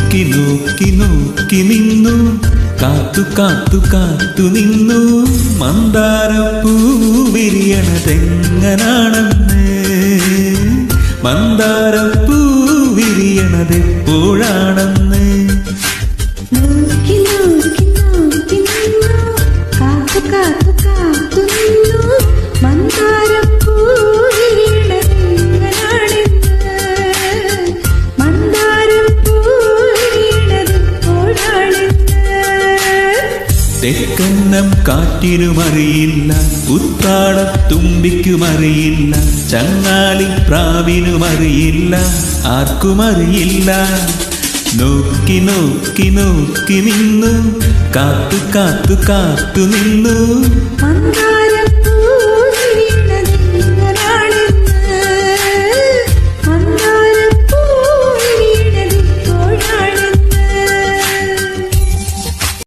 നോക്കി നോക്കി നോക്കി നിന്നു, കാത്തു കാത്തു കാത്തു നിന്നു, മന്ദാരപ്പൂ വിരിയണതെങ്ങനാണെന്ന്, മന്ദാരപ്പൂ വിരിയണതെപ്പോഴാണെന്ന്. നോക്കി നോക്കി നോക്കി നിന്നു, കാത്തു കാത്തു കാത്തു നിന്നു, മന്ദാരപ്പൂ വിരിയണതെങ്ങനാണെന്ന്, മന്ദാരപ്പൂ വിരിയണതെപ്പോഴാണെന്ന്. തെക്കന്നം കാറ്റിനുമറിയില്ല, ഉത്രാടത്തുമ്പിക്കുമറിയില്ല, ചങ്ങാലി പ്രാവിനുമറിയില്ല, ആർക്കുമറിയില്ല. നോക്കി നോക്കി നോക്കി നിന്നു, കാത്തു കാത്തു കാത്തു നിന്നു,